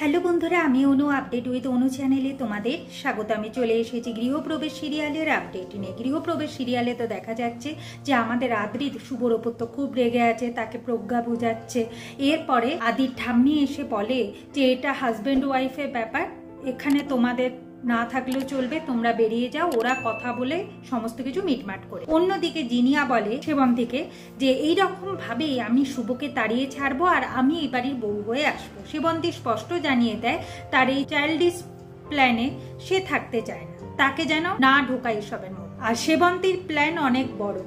Hello বন্ধুরা, আমি অনু update with অনু চ্যানেলে তোমাদের স্বাগত। আমি চলে এসেছি গৃহপ্রবেশ সিরিয়ালের আপডেট নিয়ে। গৃহপ্রবেশ সিরিয়ালে তো দেখা যাচ্ছে যে আমাদের আদ্রিত শুভর ওপর তো খুব রেগে আছে, তাকে প্রজ্ঞা বুঝাচ্ছে। এরপরে আদির ঠাম্মি এসে বলে যে এটা হাজব্যান্ড ওয়াইফের ব্যাপার, এখানে তোমাদের না থাকলেও চলবে, তোমরা বেরিয়ে যাও। ওরা কথা বলে সমস্ত কিছু মিটমাট করে। অন্যদিকে জিনিয়া বলে সেবন্তীকে যে এইরকম ভাবেই আমি শুভকে তাড়িয়ে ছাড়বো আর আমি এই বাড়ির বউ হয়ে আসবো। সেবন্তী স্পষ্ট জানিয়ে দেয় তার এই চাইল্ডিশ প্ল্যানে সে থাকতে চায় না, তাকে যেন না ঢোকায় এসবের মধ্যে। আর সেবন্তীর প্ল্যান অনেক বড়,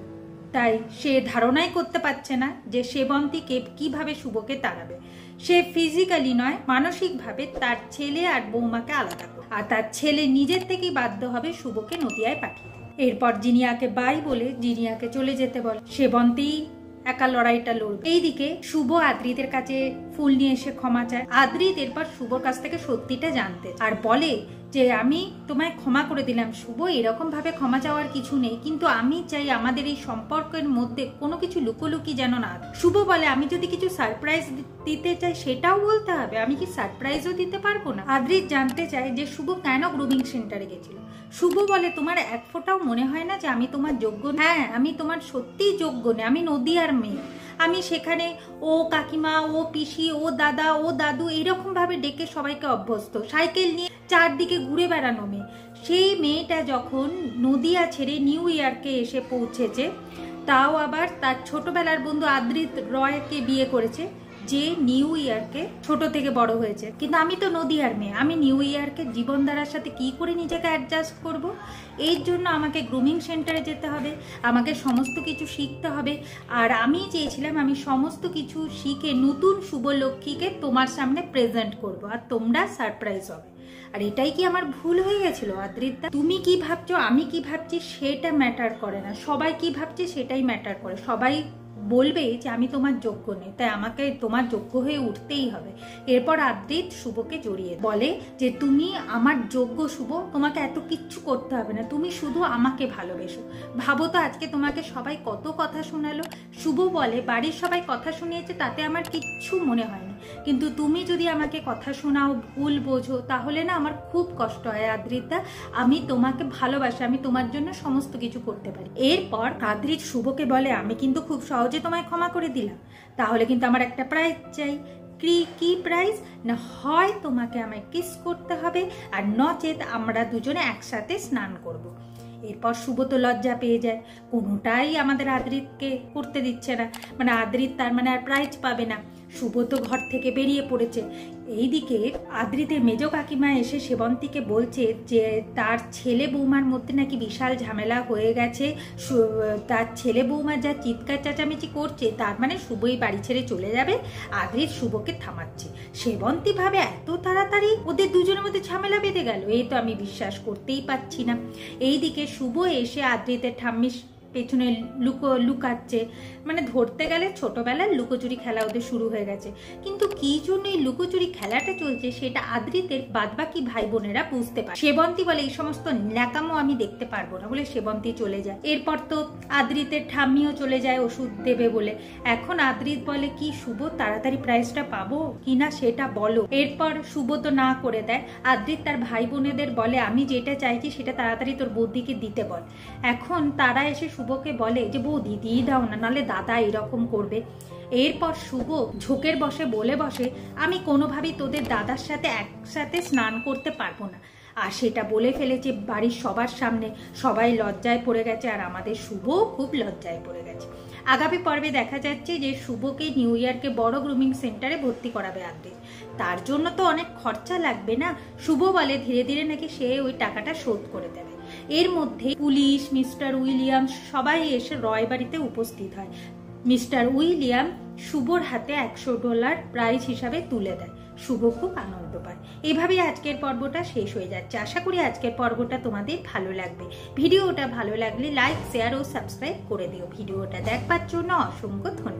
তাই সে ধারণাই করতে পারছে না যে সেবন্তীকে কিভাবে শুভকে তাড়াবে। সে ফিজিক্যালি নয়, মানসিকভাবে তার ছেলে আর বৌমাকে আলাদা করবে, আর তার ছেলে নিজের থেকেই বাধ্য হবে শুভকে নদিয়ায় পাঠিয়ে। এরপর জিনিয়াকে বাই বলে জিনিয়াকে চলে যেতে বলে। সেবন্তী একা লড়াইটা লড়বে। এইদিকে শুভ আদ্রিতের কাছে ফুল নিয়ে এসে ক্ষমা চায়। আদ্রিত এরপর শুভর কাছ থেকে সত্যিটা জানতে আর বলে যে আমি তোমায় ক্ষমা করে দিলাম শুভ, এরকম ভাবে ক্ষমা চাওয়ার কিছু নেই, কিন্তু আমি চাই আমাদের এই সম্পর্কের মধ্যে কোনো কিছু লুকোলুকি যেন না। শুভ বলে আমি যদি কিছু সারপ্রাইজ দিতে চাই সেটাও বলতে হবে, আমি কি সারপ্রাইজও দিতে পারবো না? আদ্রিত জানতে চায় যে শুভ কেন গ্রুমিং সেন্টারে গেছিল। শুভ বলে তোমার এক ফোঁটাও মনে হয় না যে আমি তোমার যোগ্য? হ্যাঁ, আমি তোমার সত্যিই যোগ্য না, আমি নদিয়ার মেয়ে। আমি সেখানে ও কাকিমা, ও পিসি, ও দাদা, ও দাদু এইরকম ভাবে ডেকে সবাইকে অভ্যস্ত। সাইকেল নিয়ে চারদিকে ঘুরে বেড়ানো মেয়ে। সেই মেয়েটা যখন নদিয়া ছেড়ে নিউ ইয়র্কে এসে পৌঁছেছে, তাও আবার তার ছোটবেলার বন্ধু আদ্রিত রয়কে বিয়ে করেছে, যে নিউ ইয়র্কে ছোট থেকে বড় হয়েছে। কিন্তু আমি তো নদিয়ার মেয়ে, আমি নিউ ইয়র্কের জীবনধারার সাথে কি করে নিজেকে অ্যাডজাস্ট করব? এর জন্য আমাকে গ্রুমিং সেন্টারে যেতে হবে, আমাকে সমস্ত কিছু শিখতে হবে। আর আমি চেয়েছিলাম আমি সমস্ত কিছু শিখে নতুন শুভলক্ষ্মীকে তোমার সামনে প্রেজেন্ট করব, আর তোমরা সারপ্রাইজ হবে। আর এটাই কি আমার ভুল হয়ে গেছিল আদ্রিতা? তুমি কি ভাবছো, আমি কি ভাবছি সেটা ম্যাটার করে না, সবাই কি ভাবছে সেটাই ম্যাটার করে। সবাই বলবে যে আমি তোমার যোগ্য নেই, তাই আমাকে তোমার যোগ্য হয়ে উঠতেই হবে। এরপর আদ্রিত শুভকে জড়িয়ে বলে যে তুমি আমার যোগ্য শুভ, তোমাকে এত কিচ্ছু করতে হবে না, তুমি শুধু আমাকে ভালোবেসো। ভাবো তো আজকে তোমাকে সবাই কত কথা শোনালো। শুভ বলে বাড়ির সবাই কথা শুনিয়েছে তাতে আমার কিচ্ছু মনে হয়নি, কিন্তু তুমি যদি আমাকে কথা শোনাও, ভুল বোঝো, তাহলে না আমার খুব কষ্ট হয় আদ্রিতা। আমি তোমাকে ভালোবাসি, আমি তোমার জন্য সমস্ত কিছু করতে পারি। এরপর আদ্রিত শুভকে বলে আমি কিন্তু খুব সহজে তোমায় ক্ষমা করে দিলাম, তাহলে কিন্তু আমার একটা প্রাইজ চাই। কি প্রাইজ? না হয় তোমাকে আমায় কিস করতে হবে, আর নচেত আমরা দুজনে একসাথে স্নান করব। এরপর শুভ তো লজ্জা পেয়ে যায়, কোনোটাই আমাদের আদ্রিতকে করতে দিচ্ছে না, মানে আদ্রিত তার মানে আর প্রাইজ পাবে না। শুভ তো ঘর থেকে বেরিয়ে পড়েছে। এইদিকে আদ্রিতের মেজ কাকিমা এসে সেবন্তীকে বলছে যে তার ছেলে বৌমার মধ্যে নাকি বিশাল ঝামেলা হয়ে গেছে, তার ছেলে বৌমা যা চিৎকার চেঁচামেচি করছে তার মানে শুভই বাড়ি ছেড়ে চলে যাবে। আদ্রিত শুভকে থামাচ্ছে। সেবন্তী ভাবে এত তাড়াতাড়ি ওদের দুজনের মধ্যে ঝামেলা বেঁধে গেল, এই তো আমি বিশ্বাস করতেই পারছি না। এইদিকে শুভ এসে আদ্রিতের ঠাম্মির পেছনে লুকাচ্ছে, মানে ধরতে গেলে ছোটবেলার লুকোচুরি খেলা ওদের শুরু হয়ে গেছে। কিন্তু কি জন্য এই লুকোচুরি খেলাটা চলছে সেটা আদ্রিতের বাদবাকি ভাই বোনেরা বুঝতে পারে। সেবন্তী বলে এই সমস্ত ন্যাকামো আমি দেখতে পারবো না বলে সেবন্তী চলে যায়। এরপর তো আদ্রিতের ঠাম্মিও চলে যায় ওষুধ দেবে বলে। এখন আদ্রিত বলে কি শুভ তাড়াতাড়ি প্রাইজটা পাবো কিনা সেটা বলো। এরপর শুভ তো না করে দেয়। আদ্রিত তার ভাই বোনেদের বলে আমি যেটা চাইছি সেটা তাড়াতাড়ি তোর বৌদিকে দিতে বল। এখন তারা এসে শুভকে বলে যে বৌদি দিয়ে দাও না, নাহলে দাদা এরকম করবে। এরপর শুভ ঝোঁকের বসে বলে বসে আমি কোনোভাবেই তোদের দাদার সাথে একসাথে স্নান করতে পারবো না। আর সেটা বলে ফেলেছে বাড়ির সবার সামনে, সবাই লজ্জায় পড়ে গেছে, আর আমাদের শুভ খুব লজ্জায় পড়ে গেছে। আগামী পর্বে দেখা যাচ্ছে যে শুভকে নিউ ইয়র্কে বড় গ্রুমিং সেন্টারে ভর্তি করাবে আদ্রিত। তার জন্য তো অনেক খরচা লাগবে না। শুভ বলে ধীরে ধীরে নাকি সে ওই টাকাটা শোধ করে দেবে। এর মধ্যে পুলিশ, মিস্টার উইলিয়াম সবাই এসে রয় বাড়িতে উপস্থিত হয়। মিস্টার উইলিয়াম শুভর হাতে $100 প্রাইজ হিসাবে তুলে দেয়। শুভ খুব আনন্দ পায়। এভাবেই আজকের পর্বটা শেষ হয়ে যাচ্ছে। আশা করি আজকের পর্বটা তোমাদের ভালো লাগবে। ভিডিওটা ভালো লাগলে লাইক, শেয়ার ও সাবস্ক্রাইব করে দিও। ভিডিওটা দেখবার জন্য অসংখ্য ধন্যবাদ।